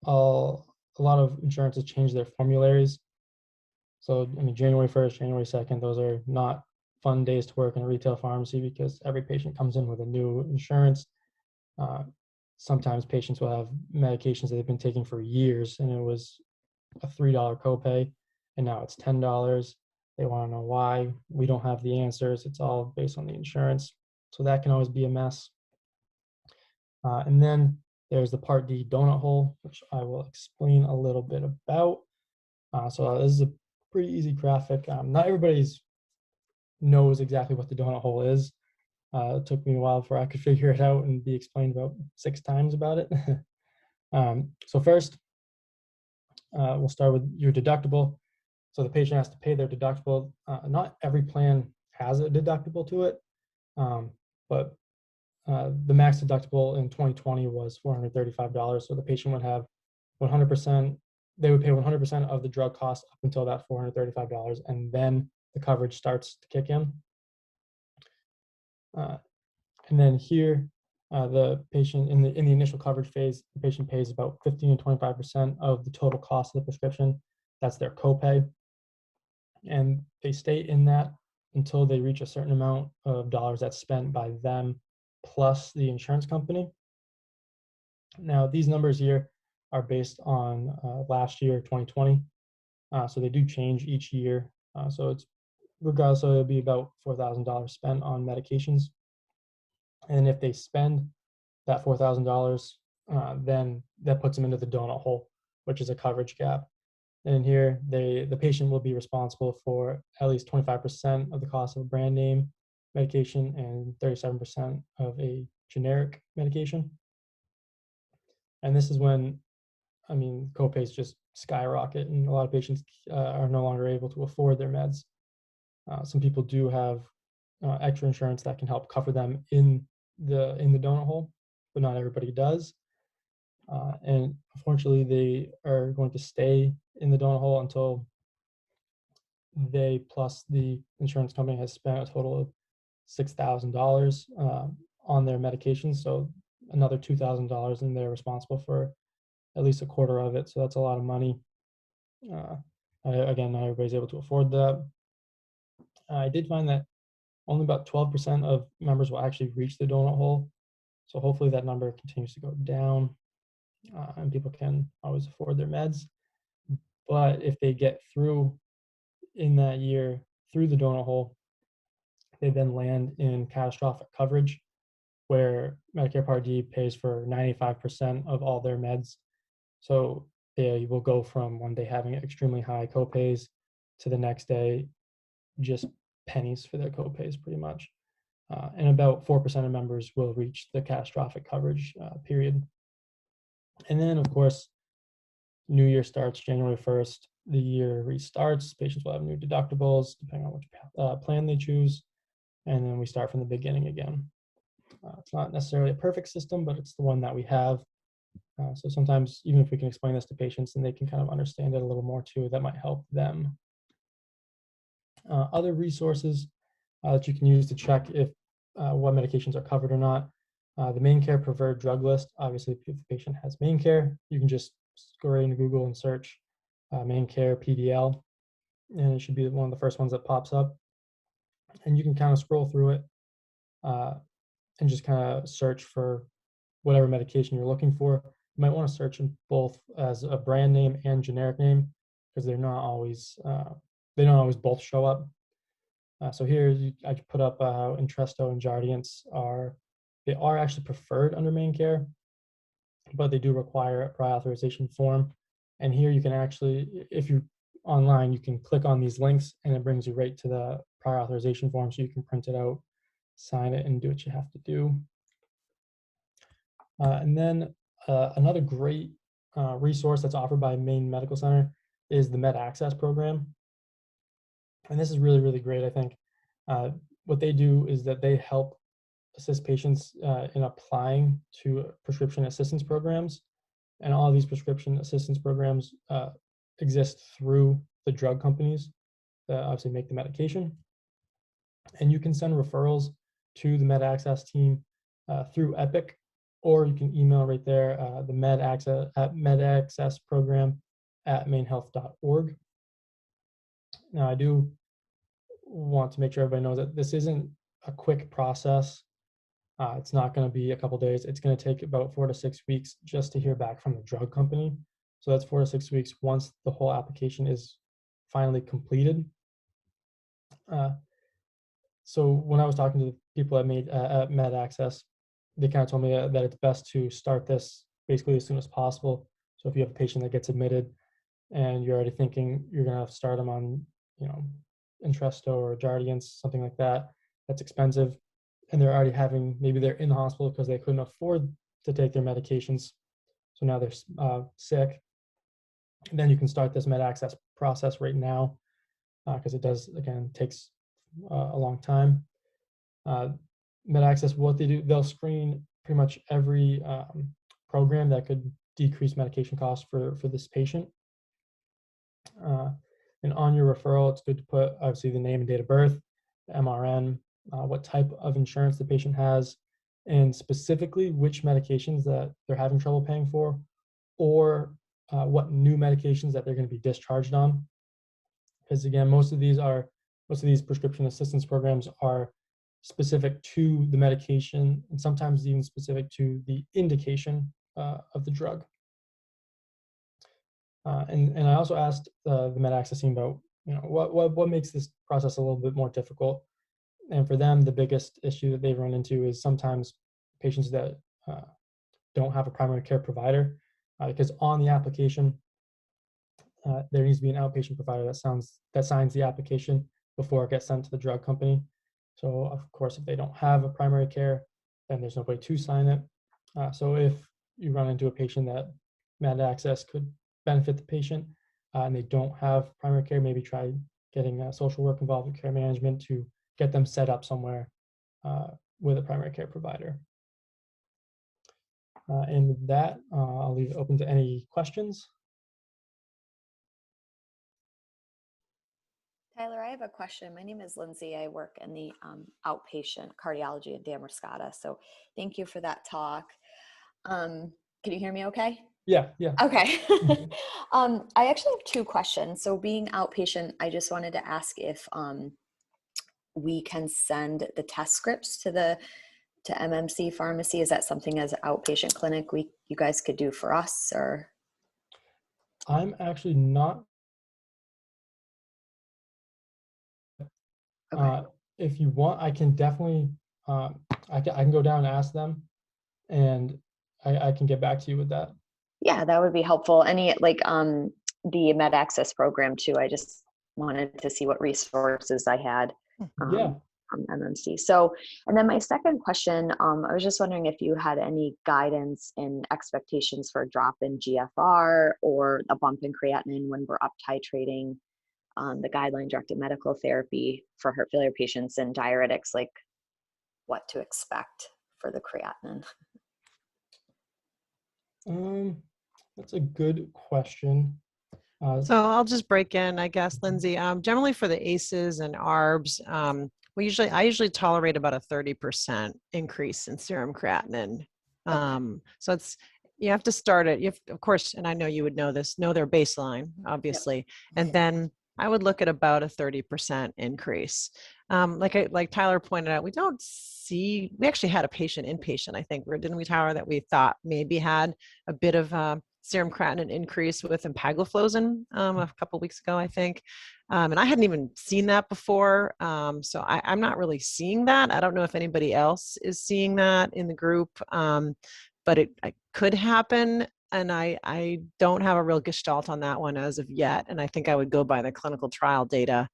Speaker 1: lot of insurances change their formularies. So, January 1st, January 2nd, those are not fun days to work in a retail pharmacy because every patient comes in with a new insurance. Sometimes patients will have medications that they've been taking for years, and it was a $3 copay, and now it's $10. They want to know why. We don't have the answers. It's all based on the insurance. So that can always be a mess. And then There's the Part D donut hole, which I will explain a little bit about. So this is a pretty easy graphic. Not everybody's knows exactly what the donut hole is. It took me a while before I could figure it out and be explained about 6 times about it. So first, we'll start with your deductible. So the patient has to pay their deductible. Not every plan has a deductible to it, but the max deductible in 2020 was $435. So the patient would have 100%, they would pay 100% of the drug cost up until that $435, and then the coverage starts to kick in. And then here, the patient in the initial coverage phase, the patient pays about 15 to 25% of the total cost of the prescription. That's their copay, and they stay in that until they reach a certain amount of dollars that's spent by them plus the insurance company. Now, these numbers here are based on last year, 2020. So they do change each year. So it's regardless, so it'll be about $4,000 spent on medications. And if they spend that $4,000, then that puts them into the donut hole, which is a coverage gap. And here, the patient will be responsible for at least 25% of the cost of a brand name medication and 37% of a generic medication. And this is when, I mean, copays just skyrocket, and a lot of patients are no longer able to afford their meds. Some people do have extra insurance that can help cover them in the donut hole, but not everybody does. And unfortunately, they are going to stay in the donut hole until they plus the insurance company has spent a total of $6,000 on their medications. So another $2,000, and they're responsible for at least a quarter of it. So that's a lot of money. Again, not everybody's able to afford that. I did find that only about 12% of members will actually reach the donut hole. So hopefully that number continues to go down, and people can always afford their meds. But if they get through in that year through the donut hole, they then land in catastrophic coverage, where Medicare Part D pays for 95% of all their meds. So they will go from one day having extremely high copays to the next day just pennies for their copays, pretty much. And about 4% of members will reach the catastrophic coverage period. And then, of course, new year starts January 1st. The year restarts. Patients will have new deductibles depending on which plan they choose. And then we start from the beginning again. It's not necessarily a perfect system, but it's the one that we have. So sometimes, even if we can explain this to patients and they can kind of understand it a little more too, that might help them. Other resources that you can use to check if what medications are covered or not. The Main Care Preferred Drug List. Obviously, if the patient has Main Care, you can just go right into Google and search Main Care PDL, and it should be one of the first ones that pops up. And you can kind of scroll through it and just kind of search for whatever medication you're looking for. You might want to search in both as a brand name and generic name, because they're not always they don't always both show up. So here I could put up how Entresto and Jardiance are actually preferred under Main Care, but they do require a prior authorization form. And here you can actually, if you're online, you can click on these links and it brings you right to the prior authorization form, so you can print it out, sign it, and do what you have to do. And then another great resource that's offered by Maine Medical Center is the Med Access program. And this is really, really great, I think. What they do is that they help assist patients in applying to prescription assistance programs. And all of these prescription assistance programs exist through the drug companies that obviously make the medication. And you can send referrals to the Med Access team through Epic, or you can email right there, the Med Access program at mainehealth.org. Now, I do want to make sure everybody knows that this isn't a quick process. It's not going to be a couple days. It's going to take about 4 to 6 weeks just to hear back from the drug company. So that's 4 to 6 weeks once the whole application is finally completed. So when I was talking to the people at Med Access, they kind of told me that it's best to start this basically as soon as possible. So if you have a patient that gets admitted and you're already thinking you're going to start them on, Entresto or Jardiance, something like that, that's expensive, and they're already having, maybe they're in the hospital because they couldn't afford to take their medications, so now they're sick, and then you can start this med access process right now, because it does, again, takes a long time. Med access, what they do, they'll screen pretty much every program that could decrease medication costs for this patient. And on your referral, it's good to put obviously the name and date of birth, the MRN, what type of insurance the patient has, and specifically which medications that they're having trouble paying for, or what new medications that they're going to be discharged on. Because again, most of these prescription assistance programs are specific to the medication, and sometimes even specific to the indication of the drug. And I also asked the med access team about, what makes this process a little bit more difficult. And for them, the biggest issue that they've run into is sometimes patients that don't have a primary care provider, because on the application, there needs to be an outpatient provider that signs the application before it gets sent to the drug company. So of course, if they don't have a primary care, then there's no way to sign it. So if you run into a patient that med access could benefit the patient, and they don't have primary care, maybe try getting social work involved with care management to get them set up somewhere with a primary care provider. And with that, I'll leave it open to any questions.
Speaker 4: Tyler, I have a question. My name is Lindsay. I work in the outpatient cardiology at Damerscott. So thank you for that talk. Can you hear me okay?
Speaker 1: Yeah.
Speaker 4: Okay. I actually have two questions. So being outpatient, I just wanted to ask if we can send the test scripts to MMC Pharmacy. Is that something as an outpatient clinic you guys could do for us, or?
Speaker 1: I'm actually not.
Speaker 4: Okay.
Speaker 1: If you want, I can definitely, I can go down and ask them, and I can get back to you with that.
Speaker 4: Yeah, that would be helpful. Any the Med Access program too. I just wanted to see what resources I had
Speaker 1: Yeah.
Speaker 4: from MMC. So, and then my second question, I was just wondering if you had any guidance and expectations for a drop in GFR or a bump in creatinine when we're up titrating the guideline-directed medical therapy for heart failure patients and diuretics, like what to expect for the creatinine.
Speaker 1: That's a good question.
Speaker 2: So I'll just break in, I guess, Lindsay. Generally for the ACEs and ARBs, I usually tolerate about a 30% increase in serum creatinine. So you have to start it. Of course, and I know you would know this, know their baseline, obviously, yep. And then I would look at about a 30% increase. Like Tyler pointed out, we actually had a patient inpatient, I think, didn't we, Tyler, that we thought maybe had a bit of serum creatinine increase with empagliflozin a couple of weeks ago, I think. And I hadn't even seen that before. So I'm not really seeing that. I don't know if anybody else is seeing that in the group, but it could happen. And I don't have a real gestalt on that one as of yet. And I think I would go by the clinical trial data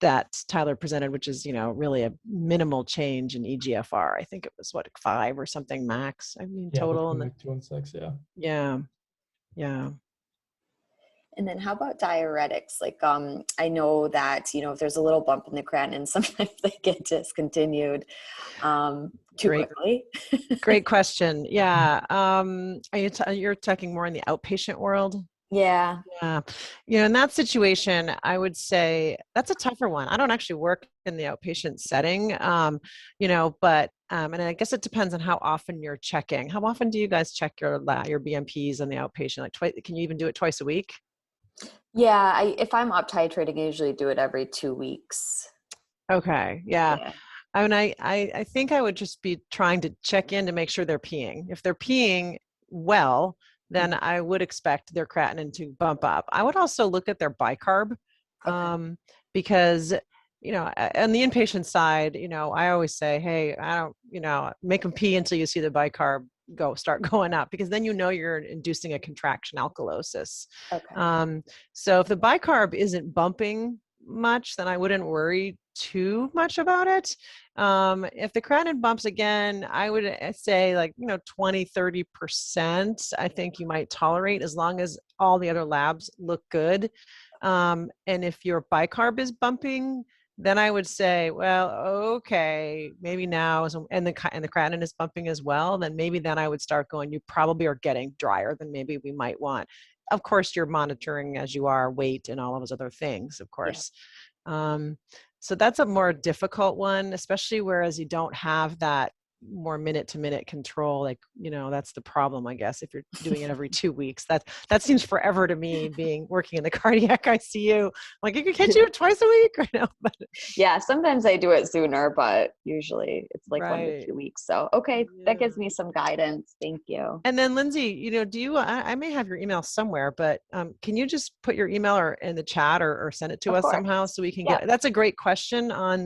Speaker 2: that Tyler presented, which is, really a minimal change in eGFR. I think it was 5 or something max. I mean, total.
Speaker 1: Like 2 and 6,
Speaker 2: yeah.
Speaker 4: And then how about diuretics? Like, I know that, if there's a little bump in the creatinine, sometimes they get discontinued too quickly.
Speaker 2: Great question. Yeah. You're talking more in the outpatient world?
Speaker 4: Yeah.
Speaker 2: In that situation, I would say that's a tougher one. I don't actually work in the outpatient setting, but and I guess it depends on how often you're checking. How often do you guys check your BMPs on the outpatient? Like twice? Can you even do it twice a week?
Speaker 4: Yeah, if I'm up titrating, I usually do it every 2 weeks.
Speaker 2: Okay. Yeah. I mean, I think I would just be trying to check in to make sure they're peeing. If they're peeing well, then I would expect their creatinine to bump up. I would also look at their bicarb, because, on the inpatient side, I always say, hey, I don't, make them pee until you see the bicarb, start going up, because then you know you're inducing a contraction alkalosis.
Speaker 4: Okay.
Speaker 2: So if the bicarb isn't bumping much, then I wouldn't worry too much about it. If the creatinine bumps again, I would say 20, 30%, I think you might tolerate, as long as all the other labs look good. And if your bicarb is bumping, then I would say, well, okay, maybe now, and the creatinine is bumping as well, then I would start going, you probably are getting drier than maybe we might want. Of course, you're monitoring as you are weight and all of those other things, of course. So that's a more difficult one, especially whereas you don't have that more minute to minute control. That's the problem, I guess, if you're doing it every 2 weeks. That seems forever to me, working in the cardiac ICU. Like, you can't do it twice a week right now. But
Speaker 4: Yeah, sometimes I do it sooner, but usually it's like 1 to 2 weeks. So, okay, that gives me some guidance. Thank you.
Speaker 2: And then, Lindsay, do you, I may have your email somewhere, but can you just put your email in the chat or send it to us somehow so we can get, that's a great question on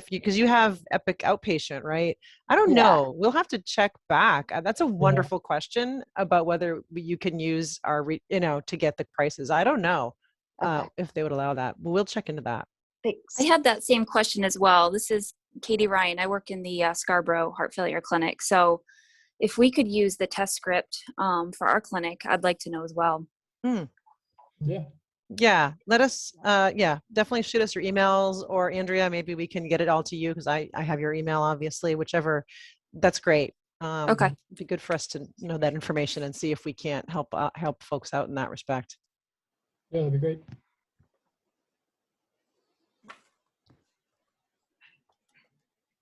Speaker 2: because you have Epic Outpatient, right? I don't know. We'll have to check back. That's a wonderful question about whether you can use our, to get the prices. I don't know if they would allow that, but we'll check into that.
Speaker 4: Thanks.
Speaker 5: I had that same question as well. This is Katie Ryan. I work in the Scarborough Heart Failure Clinic. So if we could use the test script for our clinic, I'd like to know as well.
Speaker 2: Yeah, let us, definitely shoot us your emails, or Andrea, maybe we can get it all to you, because I have your email, obviously, whichever. That's great.
Speaker 5: Okay.
Speaker 2: It'd be good for us to know that information and see if we can't help folks out in that respect.
Speaker 1: Yeah, that'd be great.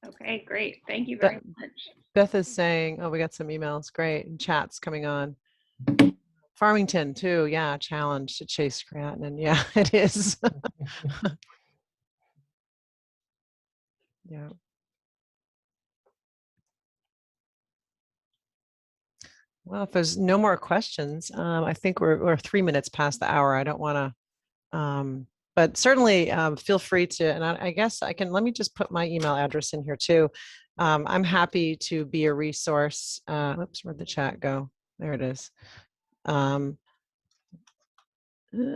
Speaker 3: Okay, great. Thank you very much.
Speaker 2: Beth is saying, oh, we got some emails. Great. And chats coming on. Farmington too. Yeah. Challenge to chase creatinine. Yeah, it is. Yeah. Well, if there's no more questions, I think we're 3 minutes past the hour. I don't want to, but certainly feel free to, and I guess let me just put my email address in here too. I'm happy to be a resource. Oops, where'd the chat go? There it is.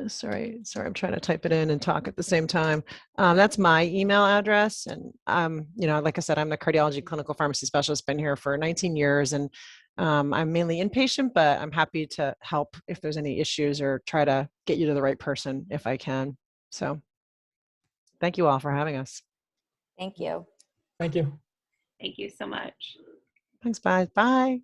Speaker 2: Sorry, I'm trying to type it in and talk at the same time. That's my email address. And, like I said, I'm the cardiology clinical pharmacy specialist, been here for 19 years, and I'm mainly inpatient, but I'm happy to help if there's any issues, or try to get you to the right person if I can. So thank you all for having us.
Speaker 4: Thank you.
Speaker 1: Thank you.
Speaker 3: Thank you so much.
Speaker 2: Thanks, bye. Bye.